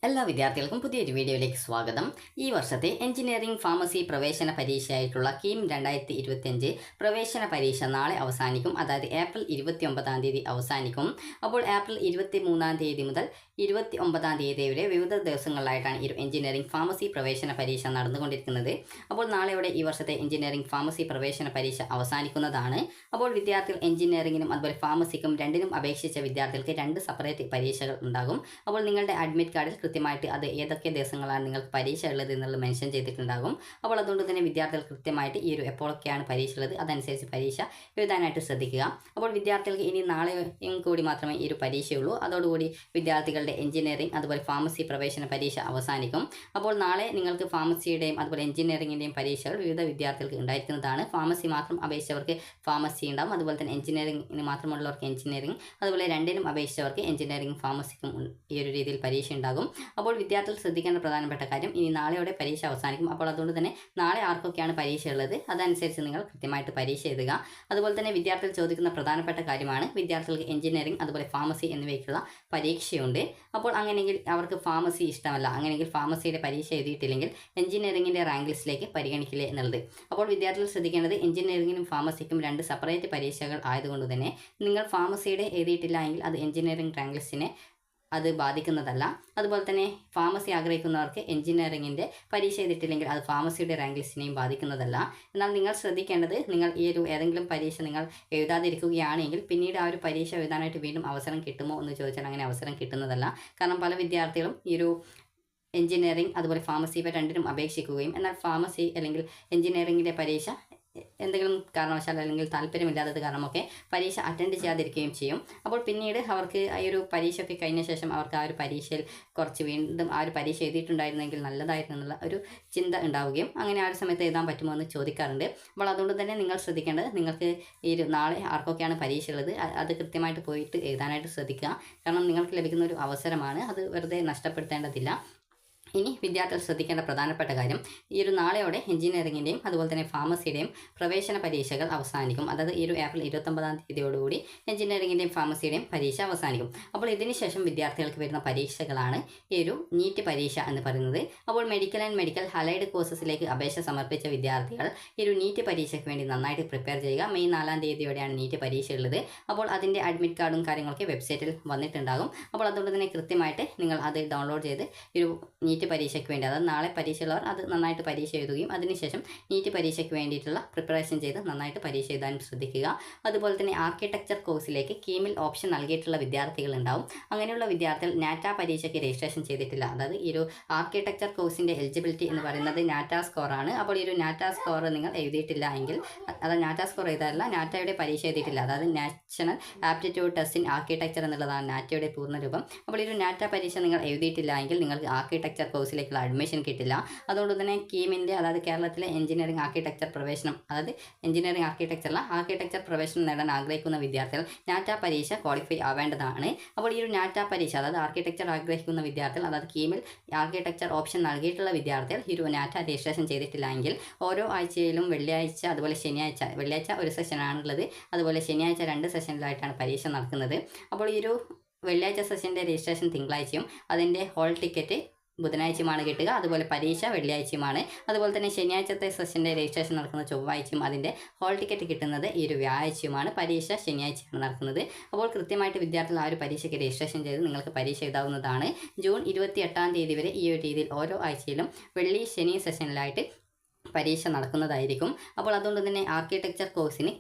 എല്ലാ വിദ്യാർത്ഥികൾക്കും പുതിയൊരു വീഡിയോയിലേക്ക് സ്വാഗതം. ഈ വർഷത്തെ എഞ്ചിനീയറിംഗ് ഫാർമസി പ്രവേശന പരീക്ഷയായിട്ടുള്ള കീം 2025 പ്രവേശന പരീക്ഷ നാളെ അവസാനിക്കും. അതായത് ഏപ്രിൽ 29-ാം തീയതി അവസാനിക്കും. അപ്പോൾ ഏപ്രിൽ 23-ാം തീയതി മുതൽ 29-ാം തീയതി വരെ വിവിധ ദിവസങ്ങളിലായിട്ടാണ് ഈ എഞ്ചിനീയറിംഗ് ഫാർമസി പ്രവേശന പരീക്ഷ നടന്നുകൊണ്ടിരിക്കുന്നത്. അപ്പോൾ നാളെയോടെ ഈ വർഷത്തെ എഞ്ചിനീയറിംഗ് ഫാർമസി പ്രവേശന പരീക്ഷ അവസാനിക്കുന്നതാണ്. അപ്പോൾ വിദ്യാർത്ഥികൾ എഞ്ചിനീയറിംഗിനും അതുപോലെ ഫാർമസിക്കും രണ്ടിനും അപേക്ഷിച്ച വിദ്യാർത്ഥികൾക്ക് 2 സെപ്പറേറ്റ് പരീക്ഷകൾ ഉണ്ടാകും. അപ്പോൾ നിങ്ങളുടെ അഡ്മിറ്റ് കാർഡിൽ കൃത്യമായിട്ട് അത് ഏതൊക്കെ ദിവസങ്ങളാണ് നിങ്ങൾക്ക് പരീക്ഷ ഉള്ളത് എന്നുള്ളത് മെൻഷൻ ചെയ്തിട്ടുണ്ടാകും. അപ്പോൾ അതുകൊണ്ട് തന്നെ വിദ്യാർത്ഥികൾ കൃത്യമായിട്ട് എപ്പോഴൊക്കെയാണ് പരീക്ഷ ഉള്ളത് അതനുസരിച്ച് പരീക്ഷ എഴുതാനായിട്ട് ശ്രദ്ധിക്കുക. അപ്പോൾ വിദ്യാർത്ഥികൾക്ക് ഇനി നാളെയും കൂടി മാത്രമേ ഈ ഒരു പരീക്ഷയുള്ളൂ. അതോടുകൂടി വിദ്യാർത്ഥികളുടെ എഞ്ചിനീയറിംഗ് അതുപോലെ ഫാർമസി പ്രവേശന പരീക്ഷ അവസാനിക്കും. അപ്പോൾ നാളെ നിങ്ങൾക്ക് ഫാർമസിയുടെയും അതുപോലെ എഞ്ചിനീയറിംഗിൻ്റെയും പരീക്ഷകൾ വിവിധ വിദ്യാർത്ഥികൾക്ക് ഉണ്ടായിരിക്കുന്നതാണ്. ഫാർമസി മാത്രം അപേക്ഷിച്ചവർക്ക് ഫാർമസി ഉണ്ടാകും. അതുപോലെ തന്നെ എഞ്ചിനീയറിംഗിന് മാത്രമുള്ളവർക്ക് എഞ്ചിനീയറിംഗ്, അതുപോലെ രണ്ടിനും അപേക്ഷിച്ചവർക്ക് എഞ്ചിനീയറിംഗ് ഫാർമസിക്കും ഈ ഒരു രീതിയിൽ പരീക്ഷ ഉണ്ടാകും. അപ്പോൾ വിദ്യാർത്ഥികൾ ശ്രദ്ധിക്കേണ്ട പ്രധാനപ്പെട്ട കാര്യം, ഇനി നാളെയോടെ പരീക്ഷ അവസാനിക്കും. അപ്പോൾ അതുകൊണ്ട് തന്നെ നാളെ ആർക്കൊക്കെയാണ് പരീക്ഷ ഉള്ളത് അതനുസരിച്ച് നിങ്ങൾ കൃത്യമായിട്ട് പരീക്ഷ എഴുതുക. അതുപോലെ തന്നെ വിദ്യാർത്ഥികൾ ചോദിക്കുന്ന പ്രധാനപ്പെട്ട കാര്യമാണ്, വിദ്യാർത്ഥികൾക്ക് എഞ്ചിനീയറിംഗ് അതുപോലെ ഫാർമസി എന്നിവയ്ക്കുള്ള പരീക്ഷയുണ്ട്. അപ്പോൾ അങ്ങനെയെങ്കിൽ അവർക്ക് ഫാർമസി ഇഷ്ടമല്ല, അങ്ങനെയെങ്കിൽ ഫാർമസിയുടെ പരീക്ഷ എഴുതിയിട്ടില്ലെങ്കിൽ എഞ്ചിനീയറിംഗിൻ്റെ റാങ്ക് ലിസ്റ്റിലേക്ക് പരിഗണിക്കില്ലേ എന്നുള്ളത്. അപ്പോൾ വിദ്യാർത്ഥികൾ ശ്രദ്ധിക്കേണ്ടത്, എഞ്ചിനീയറിംഗിനും ഫാർമസിക്കും 2 സെപ്പറേറ്റ് പരീക്ഷകൾ ആയതുകൊണ്ട് തന്നെ നിങ്ങൾ ഫാർമസിയുടെ എഴുതിയിട്ടില്ല എങ്കിൽ അത് എഞ്ചിനീയറിംഗ് റാങ്ക് ലിസ്റ്റിനെ അത് ബാധിക്കുന്നതല്ല. അതുപോലെ തന്നെ ഫാർമസി ആഗ്രഹിക്കുന്നവർക്ക് എഞ്ചിനീയറിംഗിൻ്റെ പരീക്ഷ എഴുതിയിട്ടില്ലെങ്കിൽ അത് ഫാർമസിയുടെ റാങ്ക് ലിസ്റ്റിനെയും ബാധിക്കുന്നതല്ല. എന്നാൽ നിങ്ങൾ ശ്രദ്ധിക്കേണ്ടത്, നിങ്ങൾ ഏതെങ്കിലും പരീക്ഷ നിങ്ങൾ എഴുതാതിരിക്കുകയാണെങ്കിൽ പിന്നീട് ആ ഒരു പരീക്ഷ എഴുതാനായിട്ട് വീണ്ടും അവസരം കിട്ടുമോ എന്ന് ചോദിച്ചാൽ അങ്ങനെ അവസരം കിട്ടുന്നതല്ല. കാരണം പല വിദ്യാർത്ഥികളും എഞ്ചിനീയറിംഗ് അതുപോലെ ഫാർമസി ഇവ രണ്ടിനും അപേക്ഷിക്കുകയും എന്നാൽ ഫാർമസി അല്ലെങ്കിൽ എഞ്ചിനീയറിംഗിൻ്റെ പരീക്ഷ എന്തെങ്കിലും കാരണവശാൽ അല്ലെങ്കിൽ താല്പര്യമില്ലാത്തത് കാരണമൊക്കെ പരീക്ഷ അറ്റൻഡ് ചെയ്യാതിരിക്കുകയും ചെയ്യും. അപ്പോൾ പിന്നീട് അവർക്ക് ആ ഒരു പരീക്ഷയൊക്കെ കഴിഞ്ഞ ശേഷം അവർക്ക് ആ ഒരു പരീക്ഷയിൽ കുറച്ച് വീണ്ടും ആ ഒരു പരീക്ഷ എഴുതിയിട്ടുണ്ടായിരുന്നെങ്കിൽ നല്ലതായിരുന്നു എന്നുള്ള ഒരു ചിന്ത ഉണ്ടാവുകയും അങ്ങനെ ആ ഒരു സമയത്ത് എഴുതാൻ പറ്റുമോ എന്ന് ചോദിക്കാറുണ്ട്. അപ്പോൾ അതുകൊണ്ട് തന്നെ നിങ്ങൾ ശ്രദ്ധിക്കേണ്ടത്, നിങ്ങൾക്ക് നാളെ ആർക്കൊക്കെയാണ് പരീക്ഷ ഉള്ളത് അത് കൃത്യമായിട്ട് പോയിട്ട് എഴുതാനായിട്ട് ശ്രദ്ധിക്കുക. കാരണം നിങ്ങൾക്ക് ലഭിക്കുന്ന ഒരു അവസരമാണ്, അത് വെറുതെ നഷ്ടപ്പെടുത്തേണ്ടതില്ല. ഇനി വിദ്യാർത്ഥികൾ ശ്രദ്ധിക്കേണ്ട പ്രധാനപ്പെട്ട കാര്യം, നാളെയോടെ എഞ്ചിനീയറിംഗിൻ്റെയും അതുപോലെ തന്നെ ഫാർമസിയുടെയും പ്രവേശന പരീക്ഷകൾ അവസാനിക്കും. അതായത് ഏപ്രിൽ 29-ാം തീയതിയോടുകൂടി എഞ്ചിനീയറിംഗിൻ്റെയും ഫാർമസിയുടെയും പരീക്ഷ അവസാനിക്കും. അപ്പോൾ ഇതിന് ശേഷം വിദ്യാർത്ഥികൾക്ക് വരുന്ന പരീക്ഷകളാണ് നീറ്റ് പരീക്ഷ എന്ന് പറയുന്നത്. അപ്പോൾ മെഡിക്കൽ ആൻഡ് മെഡിക്കൽ അലൈഡ് കോഴ്സസിലേക്ക് അപേക്ഷ സമർപ്പിച്ച വിദ്യാർത്ഥികൾ നീറ്റ് പരീക്ഷയ്ക്ക് വേണ്ടി നന്നായിട്ട് പ്രിപ്പയർ ചെയ്യുക. മെയ് 4-ാം തീയതിയോടെയാണ് നീറ്റ് പരീക്ഷ ഉള്ളത്. അപ്പോൾ അതിൻ്റെ അഡ്മിറ്റ് കാർഡും കാര്യങ്ങളൊക്കെ വെബ്സൈറ്റിൽ വന്നിട്ടുണ്ടാകും. അപ്പോൾ അതുകൊണ്ട് തന്നെ കൃത്യമായിട്ട് നിങ്ങൾ അത് ഡൗൺലോഡ് ചെയ്ത് നീറ്റ് പരീക്ഷയ്ക്ക് വേണ്ടി, അതായത് നാളെ പരീക്ഷയുള്ളവർ അത് നന്നായിട്ട് പരീക്ഷ എഴുതുകയും അതിനുശേഷം നീറ്റ് പരീക്ഷയ്ക്ക് വേണ്ടിയിട്ടുള്ള പ്രിപ്പറേഷൻ ചെയ്ത് നന്നായിട്ട് പരീക്ഷ എഴുതാനും ശ്രദ്ധിക്കുക. അതുപോലെ തന്നെ ആർക്കിടെക്ചർ കോഴ്സിലേക്ക് കീമിൽ ഓപ്ഷൻ നൽകിയിട്ടുള്ള വിദ്യാർത്ഥികൾ ഉണ്ടാവും. അങ്ങനെയുള്ള വിദ്യാർത്ഥികൾ നാറ്റ പരീക്ഷയ്ക്ക് രജിസ്ട്രേഷൻ ചെയ്തിട്ടില്ല. അതായത് ആർക്കിടെക്ചർ കോഴ്സിൻ്റെ എലിജിബിലിറ്റി എന്ന് പറയുന്നത് നാറ്റ സ്കോറാണ്. അപ്പോൾ നാറ്റ സ്കോർ നിങ്ങൾ എഴുതിയിട്ടില്ല എങ്കിൽ, അതായത് നാറ്റ സ്കോർ എഴുതാറില്ല, നാറ്റയുടെ പരീക്ഷ എഴുതിയിട്ടില്ല, അതായത് national aptitude test in architecture എന്നുള്ളതാണ് നാറ്റയുടെ പൂർണ്ണരൂപം. അപ്പോൾ നാറ്റ പരീക്ഷ നിങ്ങൾ എഴുതിയിട്ടില്ല എങ്കിൽ നിങ്ങൾക്ക് ആർക്കിടെക്ചർ കോഴ്സിലേക്കുള്ള അഡ്മിഷൻ കിട്ടില്ല. അതുകൊണ്ട് തന്നെ കീമിൻ്റെ, അതായത് കേരളത്തിലെ എഞ്ചിനീയറിംഗ് ആർക്കിടെക്ചർ പ്രവേശനം, അതായത് എഞ്ചിനീയറിംഗ് ആർക്കിടെക്ചർ പ്രവേശനം നേടാൻ ആഗ്രഹിക്കുന്ന വിദ്യാർത്ഥികൾ നാറ്റ പരീക്ഷ ക്വാളിഫൈ ആവേണ്ടതാണ്. അപ്പോൾ നാറ്റ പരീക്ഷ, അതായത് ആർക്കിടെക്ചർ ആഗ്രഹിക്കുന്ന വിദ്യാർത്ഥികൾ, അതായത് കീമിൽ ആർക്കിടെക്ചർ ഓപ്ഷൻ നൽകിയിട്ടുള്ള വിദ്യാർത്ഥികൾ നാറ്റ രജിസ്ട്രേഷൻ ചെയ്തിട്ടില്ല എങ്കിൽ ഓരോ ആഴ്ചയിലും വെള്ളിയാഴ്ച അതുപോലെ വെള്ളിയാഴ്ച ഒരു സെഷനാണുള്ളത്, അതുപോലെ ശനിയാഴ്ച 2 സെഷനിലായിട്ടാണ് പരീക്ഷ നടക്കുന്നത്. അപ്പോൾ വെള്ളിയാഴ്ച സെഷൻ്റെ രജിസ്ട്രേഷൻ തിങ്കളാഴ്ചയും അതിൻ്റെ ഹോൾ ടിക്കറ്റ് ബുധനാഴ്ചയുമാണ് കിട്ടുക. അതുപോലെ പരീക്ഷ വെള്ളിയാഴ്ചയുമാണ്. അതുപോലെ തന്നെ ശനിയാഴ്ചത്തെ സെഷൻ്റെ രജിസ്ട്രേഷൻ നടക്കുന്ന ചൊവ്വാഴ്ചയും അതിൻ്റെ ഹോൾ ടിക്കറ്റ് കിട്ടുന്നത് വ്യാഴാഴ്ചയുമാണ്. പരീക്ഷ ശനിയാഴ്ചയാണ് നടക്കുന്നത്. അപ്പോൾ കൃത്യമായിട്ട് വിദ്യാർത്ഥികൾ ആ ഒരു പരീക്ഷയ്ക്ക് രജിസ്ട്രേഷൻ ചെയ്ത് നിങ്ങൾക്ക് പരീക്ഷ എഴുതാവുന്നതാണ്. ജൂൺ 28-ാം തീയതി വരെ ഈ ഒരു രീതിയിൽ ഓരോ ആഴ്ചയിലും വെള്ളി ശനി സെഷനിലായിട്ട് പരീക്ഷ നടക്കുന്നതായിരിക്കും. അപ്പോൾ അതുകൊണ്ട് തന്നെ ആർക്കിടെക്ചർ കോഴ്സിന്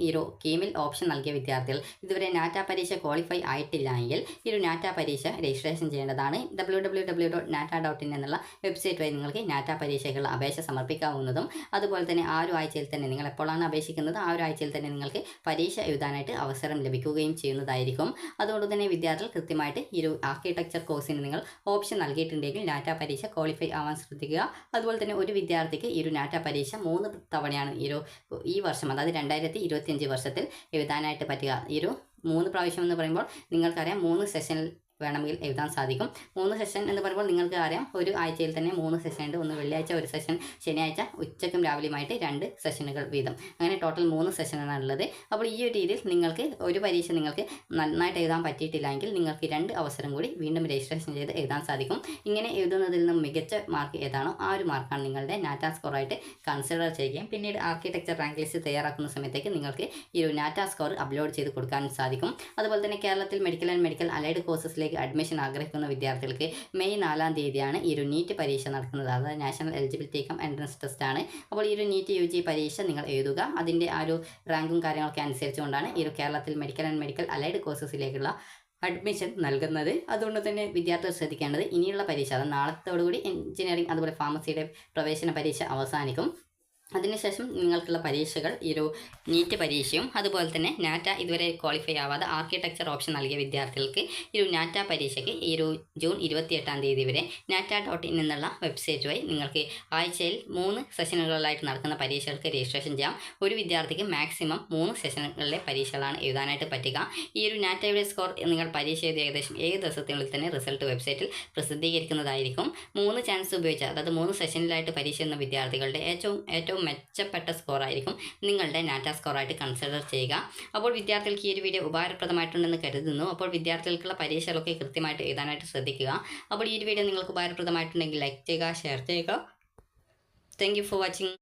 കീമിൽ ഓപ്ഷൻ നൽകിയ വിദ്യാർത്ഥികൾ ഇതുവരെ നാറ്റ പരീക്ഷ ക്വാളിഫൈ ആയിട്ടില്ല എങ്കിൽ നാറ്റ പരീക്ഷ രജിസ്ട്രേഷൻ ചെയ്യേണ്ടതാണ്. www.nata.in എന്നുള്ള വെബ്സൈറ്റ് വഴി നിങ്ങൾക്ക് നാറ്റ പരീക്ഷയ്ക്കുള്ള അപേക്ഷ സമർപ്പിക്കാവുന്നതും അതുപോലെ തന്നെ ആ ഒരു ആഴ്ചയിൽ തന്നെ, നിങ്ങൾ എപ്പോഴാണ് അപേക്ഷിക്കുന്നത് ആ ഒരു ആഴ്ചയിൽ തന്നെ നിങ്ങൾക്ക് പരീക്ഷ എഴുതാനായിട്ട് അവസരം ലഭിക്കുകയും ചെയ്യുന്നതായിരിക്കും. അതുകൊണ്ട് തന്നെ വിദ്യാർത്ഥികൾ കൃത്യമായിട്ട് ആർക്കിടെക്ചർ കോഴ്സിന് നിങ്ങൾ ഓപ്ഷൻ നൽകിയിട്ടുണ്ടെങ്കിൽ നാറ്റ പരീക്ഷ ക്വാളിഫൈ ആവാൻ ശ്രദ്ധിക്കുക. അതുപോലെ തന്നെ ഒരു വിദ്യാർത്ഥിക്ക് നാറ്റ പരീക്ഷ 3 തവണയാണ് ഈ വർഷം, അതായത് 2025 വർഷത്തിൽ എഴുതാനായിട്ട് പറ്റുക. 3 പ്രാവശ്യം എന്ന് പറയുമ്പോൾ നിങ്ങൾക്കറിയാം 3 സെഷനിൽ വേണമെങ്കിൽ എഴുതാൻ സാധിക്കും. 3 സെഷൻ എന്ന് പറയുമ്പോൾ നിങ്ങൾക്ക് അറിയാം, ഒരു ആഴ്ചയിൽ തന്നെ 3 സെഷൻ ഉണ്ട്. ഒന്ന് വെള്ളിയാഴ്ച, ഒരു സെഷൻ ശനിയാഴ്ച ഉച്ചയ്ക്കും രാവിലെയുമായിട്ട് 2 സെഷനുകൾ വീതം. അങ്ങനെ ടോട്ടൽ 3 സെഷനാണ് ഉള്ളത്. അപ്പോൾ ഈ ഒരു രീതിയിൽ നിങ്ങൾക്ക് ഒരു പരീക്ഷ നിങ്ങൾക്ക് നന്നായിട്ട് എഴുതാൻ പറ്റിയിട്ടില്ലെങ്കിൽ നിങ്ങൾക്ക് 2 അവസരം കൂടി വീണ്ടും രജിസ്ട്രേഷൻ ചെയ്ത് എഴുതാൻ സാധിക്കും. ഇങ്ങനെ എഴുതുന്നതിൽ നിന്നും മികച്ച മാർക്ക് ഏതാണോ ആ ഒരു മാർക്കാണ് നിങ്ങളുടെ നാറ്റ സ്കോറായിട്ട് കൺസിഡർ ചെയ്യുകയും പിന്നീട് ആർക്കിടെക്ചർ റാങ്ക് ലിസ്റ്റ് തയ്യാറാക്കുന്ന സമയത്തേക്ക് നിങ്ങൾക്ക് ഈ ഒരു നാറ്റ സ്കോർ അപ്ലോഡ് ചെയ്ത് കൊടുക്കാനും സാധിക്കും. അതുപോലെ തന്നെ കേരളത്തിൽ മെഡിക്കൽ ആൻഡ് മെഡിക്കൽ അലൈഡ് കോഴ്സസിലേക്ക് അഡ്മിഷൻ ആഗ്രഹിക്കുന്ന വിദ്യാർത്ഥികൾക്ക് മെയ് 4-ാം തീയതിയാണ് ഈ ഒരു നീറ്റ് പരീക്ഷ നടക്കുന്നത്. അതായത് national eligibility come entrance test ആണ്. അപ്പോൾ ഈ ഒരു നീറ്റ് UG പരീക്ഷ നിങ്ങൾ എഴുതുക. അതിൻ്റെ ആ ഒരു റാങ്കും കാര്യങ്ങളൊക്കെ അനുസരിച്ചുകൊണ്ടാണ് ഈ ഒരു കേരളത്തിൽ മെഡിക്കൽ ആൻഡ് മെഡിക്കൽ അലൈഡ് കോഴ്സസിലേക്കുള്ള അഡ്മിഷൻ നൽകുന്നത്. അതുകൊണ്ട് തന്നെ വിദ്യാർത്ഥികൾ ശ്രദ്ധിക്കേണ്ടത്, ഇനിയുള്ള പരീക്ഷ അത് നാളത്തോടുകൂടി എഞ്ചിനീയറിംഗ് അതുപോലെ ഫാർമസിയുടെ പ്രവേശന പരീക്ഷ അവസാനിക്കും. അതിനുശേഷം നിങ്ങൾക്കുള്ള പരീക്ഷകൾ ഈ ഒരു നീറ്റ് പരീക്ഷയും അതുപോലെ തന്നെ നാറ്റ ഇതുവരെ ക്വാളിഫൈ ആവാതെ ആർക്കിടെക്ചർ ഓപ്ഷൻ നൽകിയ വിദ്യാർത്ഥികൾക്ക് ഈ ഒരു നാറ്റ പരീക്ഷയ്ക്ക് ഈ ഒരു ജൂൺ 28-ാം തീയതി വരെ nata.in എന്നുള്ള വെബ്സൈറ്റ് വഴി നിങ്ങൾക്ക് ആഴ്ചയിൽ 3 സെഷനുകളിലായിട്ട് നടക്കുന്ന പരീക്ഷകൾക്ക് രജിസ്ട്രേഷൻ ചെയ്യാം. ഒരു വിദ്യാർത്ഥിക്ക് മാക്സിമം 3 സെഷനുകളിലെ പരീക്ഷകളാണ് എഴുതാനായിട്ട് പറ്റുക. ഈ ഒരു നാറ്റയുടെ സ്കോർ നിങ്ങൾ പരീക്ഷ എഴുതി ഏകദേശം 7 ദിവസത്തിനുള്ളിൽ തന്നെ റിസൾട്ട് വെബ്സൈറ്റിൽ പ്രസിദ്ധീകരിക്കുന്നതായിരിക്കും. 3 ചാൻസ് ഉപയോഗിച്ച്, അതായത് 3 സെഷനിലായിട്ട് പരീക്ഷ എന്ന വിദ്യാർത്ഥികളുടെ ഏറ്റവും മെച്ചപ്പെട്ട സ്കോറായിരിക്കും നിങ്ങളുടെ നാറ്റ സ്കോറായിട്ട് കൺസിഡർ ചെയ്യുക. അപ്പോൾ വിദ്യാർത്ഥികൾക്ക് ഈ ഒരു വീഡിയോ ഉപകാരപ്രദമായിട്ടുണ്ടെന്ന് കരുതുന്നു. അപ്പോൾ വിദ്യാർത്ഥികൾക്കുള്ള പരീക്ഷകളൊക്കെ കൃത്യമായിട്ട് എഴുതാനായിട്ട് ശ്രദ്ധിക്കുക. അപ്പോൾ ഈ ഒരു വീഡിയോ നിങ്ങൾക്ക് ഉപകാരപ്രദമായിട്ടുണ്ടെങ്കിൽ ലൈക്ക് ചെയ്യുക, ഷെയർ ചെയ്യുക. Thank you for watching.